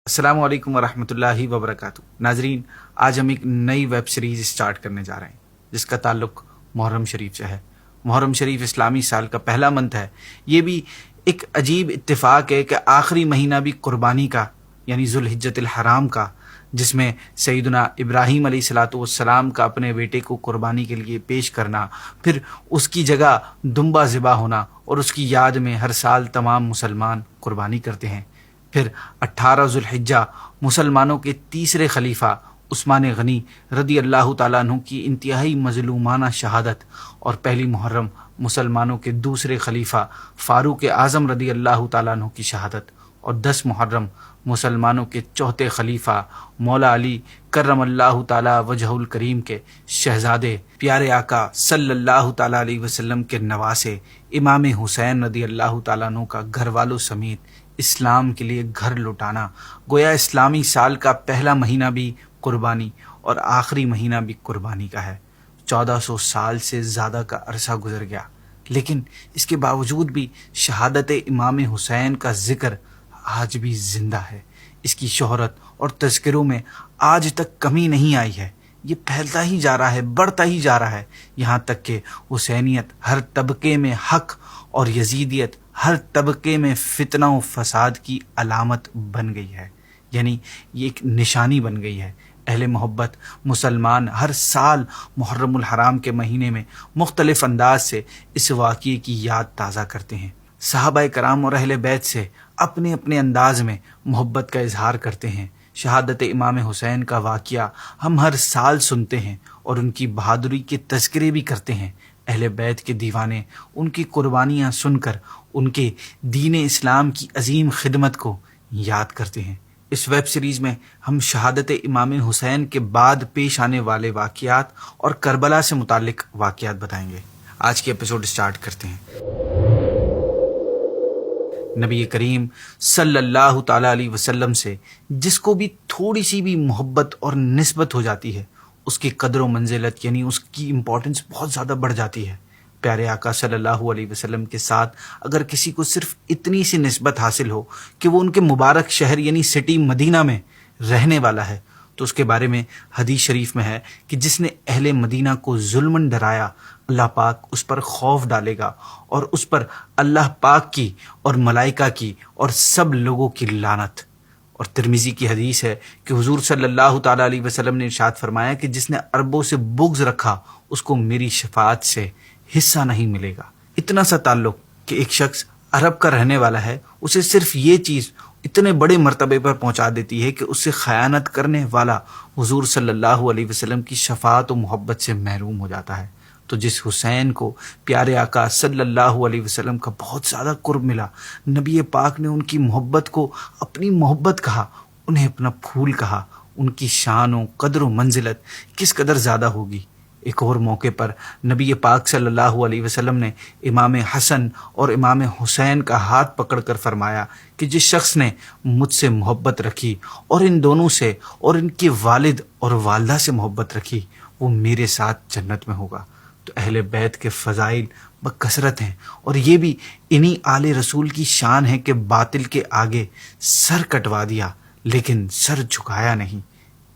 السلام علیکم ورحمۃ اللہ وبرکاتہ۔ ناظرین، آج ہم ایک نئی ویب سیریز سٹارٹ کرنے جا رہے ہیں جس کا تعلق محرم شریف سے ہے۔ محرم شریف اسلامی سال کا پہلا منتھ ہے۔ یہ بھی ایک عجیب اتفاق ہے کہ آخری مہینہ بھی قربانی کا یعنی ذوالحجۃ الحرام کا، جس میں سیدنا ابراہیم علیہ الصلاۃ والسلام کا اپنے بیٹے کو قربانی کے لیے پیش کرنا، پھر اس کی جگہ دمبا ذبح ہونا اور اس کی یاد میں ہر سال تمام مسلمان قربانی کرتے ہیں۔ پھر 18 ذوالحجہ مسلمانوں کے تیسرے خلیفہ عثمان غنی رضی اللہ تعالیٰ عنہ کی انتہائی مظلومانہ شہادت، اور پہلی محرم مسلمانوں کے دوسرے خلیفہ فاروق اعظم رضی اللہ تعالیٰ عنہ کی شہادت، اور 10 محرم مسلمانوں کے چوتھے خلیفہ مولا علی کرم اللہ تعالیٰ وجہ الکریم کے شہزادے پیارے آقا صلی اللہ تعالیٰ علیہ وسلم کے نواسے امام حسین رضی اللہ تعالیٰ عنہ کا گھر والوں سمیت اسلام کے لیے گھر لوٹانا۔ گویا اسلامی سال کا پہلا مہینہ بھی قربانی اور آخری مہینہ بھی قربانی کا ہے۔ 1400 سال سے زیادہ کا عرصہ گزر گیا، لیکن اس کے باوجود بھی شہادت امام حسین کا ذکر آج بھی زندہ ہے۔ اس کی شہرت اور تذکروں میں آج تک کمی نہیں آئی ہے۔ یہ پھیلتا ہی جا رہا ہے، بڑھتا ہی جا رہا ہے، یہاں تک کہ حسینیت ہر طبقے میں حق اور یزیدیت ہر طبقے میں فتنہ و فساد کی علامت بن گئی ہے، یعنی یہ ایک نشانی بن گئی ہے۔ اہل محبت مسلمان ہر سال محرم الحرام کے مہینے میں مختلف انداز سے اس واقعے کی یاد تازہ کرتے ہیں۔ صحابہ کرام اور اہل بیت سے اپنے اپنے انداز میں محبت کا اظہار کرتے ہیں۔ شہادت امام حسین کا واقعہ ہم ہر سال سنتے ہیں اور ان کی بہادری کے تذکرے بھی کرتے ہیں۔ اہل بیت کے دیوانے ان کی قربانیاں سن کر ان کے دین اسلام کی عظیم خدمت کو یاد کرتے ہیں۔ اس ویب سیریز میں ہم شہادت امام حسین کے بعد پیش آنے والے واقعات اور کربلا سے متعلق واقعات بتائیں گے۔ آج کے ایپیسوڈ سٹارٹ کرتے ہیں۔ نبی کریم صلی اللہ تعالیٰ علیہ وسلم سے جس کو بھی تھوڑی سی بھی محبت اور نسبت ہو جاتی ہے، اس کی قدر و منزلت یعنی اس کی امپورٹنس بہت زیادہ بڑھ جاتی ہے۔ پیارے آقا صلی اللہ علیہ وسلم کے ساتھ اگر کسی کو صرف اتنی سی نسبت حاصل ہو کہ وہ ان کے مبارک شہر یعنی سٹی مدینہ میں رہنے والا ہے، تو اس کے بارے میں حدیث شریف میں ہے کہ جس نے اہل مدینہ کو ظلماً ڈرایا، اللہ پاک اس پر خوف ڈالے گا اور اس پر اللہ پاک کی اور ملائکہ کی اور سب لوگوں کی لعنت۔ اور ترمذی کی حدیث ہے کہ حضور صلی اللہ تعالیٰ علیہ وسلم نے ارشاد فرمایا کہ جس نے عربوں سے بغض رکھا اس کو میری شفاعت سے حصہ نہیں ملے گا۔ اتنا سا تعلق کہ ایک شخص عرب کا رہنے والا ہے، اسے صرف یہ چیز اتنے بڑے مرتبے پر پہنچا دیتی ہے کہ اس سے خیانت کرنے والا حضور صلی اللہ علیہ وسلم کی شفاعت و محبت سے محروم ہو جاتا ہے۔ تو جس حسین کو پیارے آقا صلی اللہ علیہ وسلم کا بہت زیادہ قرب ملا، نبی پاک نے ان کی محبت کو اپنی محبت کہا، انہیں اپنا پھول کہا، ان کی شان و قدر و منزلت کس قدر زیادہ ہوگی۔ ایک اور موقع پر نبی پاک صلی اللہ علیہ وسلم نے امام حسن اور امام حسین کا ہاتھ پکڑ کر فرمایا کہ جس شخص نے مجھ سے محبت رکھی اور ان دونوں سے اور ان کے والد اور والدہ سے محبت رکھی، وہ میرے ساتھ جنت میں ہوگا۔ تو اہل بیت کے فضائل بکثرت ہیں، اور یہ بھی انہی آل رسول کی شان ہے کہ باطل کے آگے سر کٹوا دیا لیکن سر جھکایا نہیں۔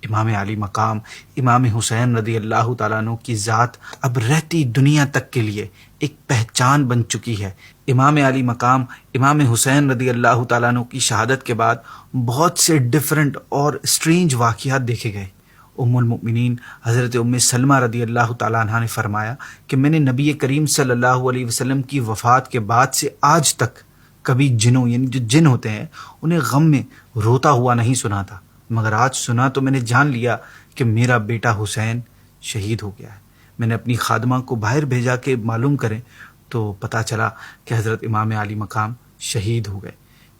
امام علی مقام امام حسین رضی اللہ تعالیٰ عنہ کی ذات اب رہتی دنیا تک کے لیے ایک پہچان بن چکی ہے۔ امام علی مقام امام حسین رضی اللہ تعالیٰ عنہ کی شہادت کے بعد بہت سے ڈیفرنٹ اور اسٹرینج واقعات دیکھے گئے۔ ام المؤمنین حضرت ام سلمہ رضی اللہ تعالیٰ عنہ نے فرمایا کہ میں نے نبی کریم صلی اللہ علیہ وسلم کی وفات کے بعد سے آج تک کبھی جنوں یعنی جو جن ہوتے ہیں انہیں غم میں روتا ہوا نہیں سنا تھا، مگر آج سنا تو میں نے جان لیا کہ میرا بیٹا حسین شہید ہو گیا ہے۔ میں نے اپنی خادمہ کو باہر بھیجا کہ معلوم کریں، تو پتہ چلا کہ حضرت امام علی مقام شہید ہو گئے۔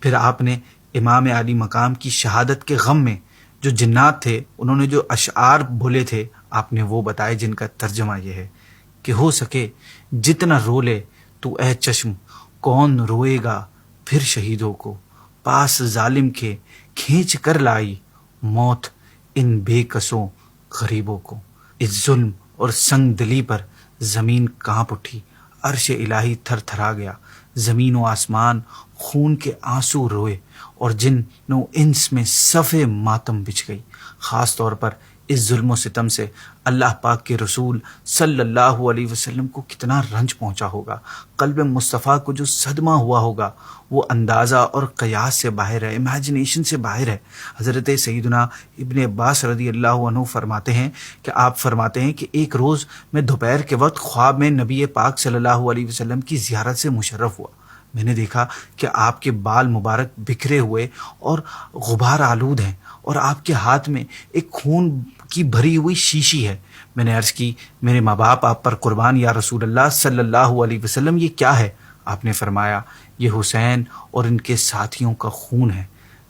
پھر آپ نے امام علی مقام کی شہادت کے غم میں جو جنات تھے انہوں نے جو اشعار بولے تھے آپ نے وہ بتائے، جن کا ترجمہ یہ ہے کہ ہو سکے جتنا رو لے تو اے چشم، کون روئے گا پھر شہیدوں کو، پاس ظالم کے کھینچ کر لائی موت ان بے کسوں غریبوں کو۔ اس ظلم اور سنگ دلی پر زمین کانپ اٹھی، عرش الہی تھر تھرا گیا، زمین و آسمان خون کے آنسو روئے اور جن و انس میں صف ماتم بچھ گئی۔ خاص طور پر اس ظلم و ستم سے اللہ پاک کے رسول صلی اللہ علیہ وسلم کو کتنا رنج پہنچا ہوگا۔ قلب مصطفیٰ کو جو صدمہ ہوا ہوگا وہ اندازہ اور قیاس سے باہر ہے، امیجنیشن سے باہر ہے۔ حضرت سیدنا ابن عباس رضی اللہ عنہ فرماتے ہیں کہ آپ فرماتے ہیں کہ ایک روز میں دوپہر کے وقت خواب میں نبی پاک صلی اللہ علیہ وسلم کی زیارت سے مشرف ہوا۔ میں نے دیکھا کہ آپ کے بال مبارک بکھرے ہوئے اور غبار آلود ہیں، اور آپ کے ہاتھ میں ایک خون کی بھری ہوئی شیشی ہے۔ میں نے عرض کی، میرے ماں باپ آپ پر قربان یا رسول اللہ صلی اللہ علیہ وسلم، یہ کیا ہے؟ آپ نے فرمایا، یہ حسین اور ان کے ساتھیوں کا خون ہے،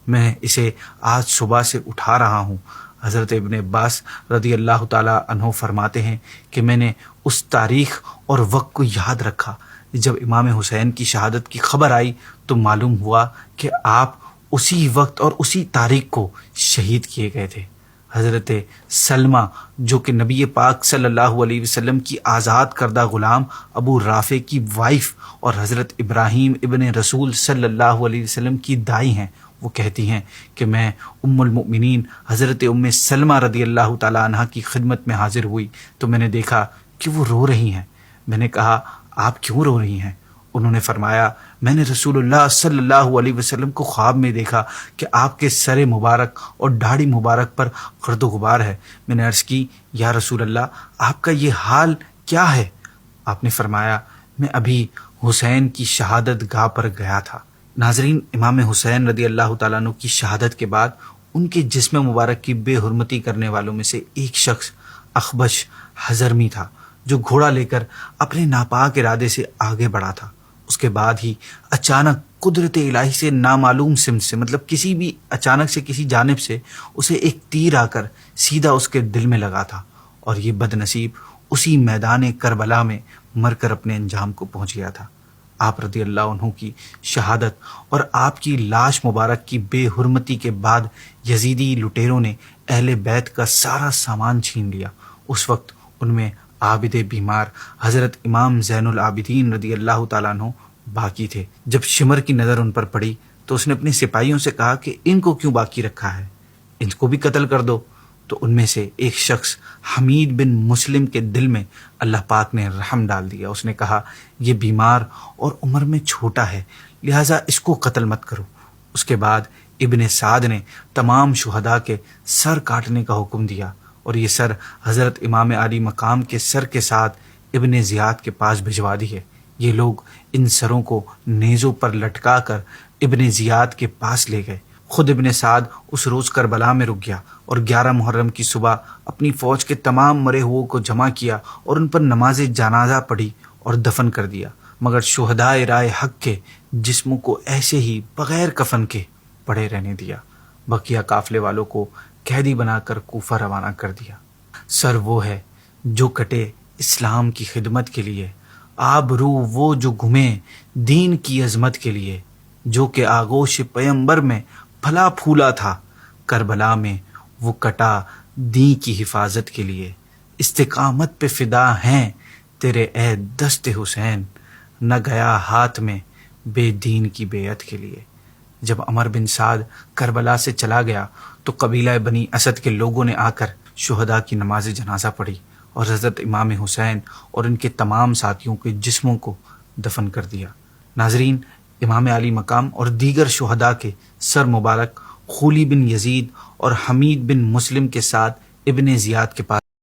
میں اسے آج صبح سے اٹھا رہا ہوں۔ حضرت ابن عباس رضی اللہ تعالی عنہ فرماتے ہیں کہ میں نے اس تاریخ اور وقت کو یاد رکھا جب امام حسین کی شہادت کی خبر آئی تو معلوم ہوا کہ آپ اسی وقت اور اسی تاریخ کو شہید کیے گئے تھے۔ حضرت سلمہ جو کہ نبی پاک صلی اللہ علیہ وسلم کی آزاد کردہ غلام ابو رافع کی وائف اور حضرت ابراہیم ابن رسول صلی اللہ علیہ وسلم کی دائی ہیں، وہ کہتی ہیں کہ میں ام المؤمنین حضرت ام سلمہ رضی اللہ تعالی عنہ کی خدمت میں حاضر ہوئی تو میں نے دیکھا کہ وہ رو رہی ہیں۔ میں نے کہا، آپ کیوں رو رہی ہیں؟ انہوں نے فرمایا، میں نے رسول اللہ صلی اللہ علیہ وسلم کو خواب میں دیکھا کہ آپ کے سر مبارک اور داڑھی مبارک پر گرد و غبار ہے۔ میں نے عرض کی، یا رسول اللہ، آپ کا یہ حال کیا ہے؟ آپ نے فرمایا، میں ابھی حسین کی شہادت گاہ پر گیا تھا۔ ناظرین، امام حسین رضی اللہ تعالیٰ عنہ کی شہادت کے بعد ان کے جسم مبارک کی بے حرمتی کرنے والوں میں سے ایک شخص اخبش حضرمی تھا جو گھوڑا لے کر اپنے ناپاک ارادے سے آگے بڑھا تھا۔ اس کے بعد ہی اچانک قدرت الہی سے نامعلوم سمت سے، مطلب کسی بھی اچانک سے کسی جانب سے اسے ایک تیر آ کر سیدھا اس کے دل میں لگا تھا، اور یہ بد نصیب اسی میدان کربلا میں مر کر اپنے انجام کو پہنچ گیا تھا۔ آپ رضی اللہ عنہ کی شہادت اور آپ کی لاش مبارک کی بے حرمتی کے بعد یزیدی لٹیروں نے اہل بیت کا سارا سامان چھین لیا۔ اس وقت ان میں عابد بیمار حضرت امام زین العابدین رضی اللہ تعالیٰ عنہ باقی تھے۔ جب شمر کی نظر ان پر پڑی تو اس نے اپنے سپاہیوں سے کہا کہ ان کو کیوں باقی رکھا ہے، ان کو بھی قتل کر دو۔ تو ان میں سے ایک شخص حمید بن مسلم کے دل میں اللہ پاک نے رحم ڈال دیا۔ اس نے کہا، یہ بیمار اور عمر میں چھوٹا ہے، لہٰذا اس کو قتل مت کرو۔ اس کے بعد ابن سعد نے تمام شہداء کے سر کاٹنے کا حکم دیا، اور یہ سر حضرت امام علی مقام کے سر کے ساتھ ابن زیاد کے پاس بھجوا دی ہے۔ یہ لوگ ان سروں کو نیزوں پر لٹکا کر ابن زیاد کے پاس لے گئے۔ خود ابن سعد اس روز کربلا میں رک گیا اور 11 محرم کی صبح اپنی فوج کے تمام مرے ہوئے کو جمع کیا اور ان پر نماز جنازہ پڑھی اور دفن کر دیا، مگر شہداء رائے حق کے جسموں کو ایسے ہی بغیر کفن کے پڑے رہنے دیا۔ بقیہ قافلے والوں کو قیدی بنا کر کوفہ روانہ کر دیا۔ سر وہ ہے جو کٹے اسلام کی خدمت کے لیے، آبرو وہ جو گھمے دین کی عظمت کے لیے، جو کہ آغوش پیمبر میں پھلا پھولا تھا، کربلا میں وہ کٹا دین کی حفاظت کے لیے۔ استقامت پہ فدا ہیں تیرے اے دست حسین، نہ گیا ہاتھ میں بے دین کی بیعت کے لیے۔ جب عمر بن سعد کربلا سے چلا گیا تو قبیلہ بنی اسد کے لوگوں نے آ کر شہداء کی نماز جنازہ پڑھی اور حضرت امام حسین اور ان کے تمام ساتھیوں کے جسموں کو دفن کر دیا۔ ناظرین، امام علی مقام اور دیگر شہداء کے سر مبارک خولی بن یزید اور حمید بن مسلم کے ساتھ ابن زیاد کے پاس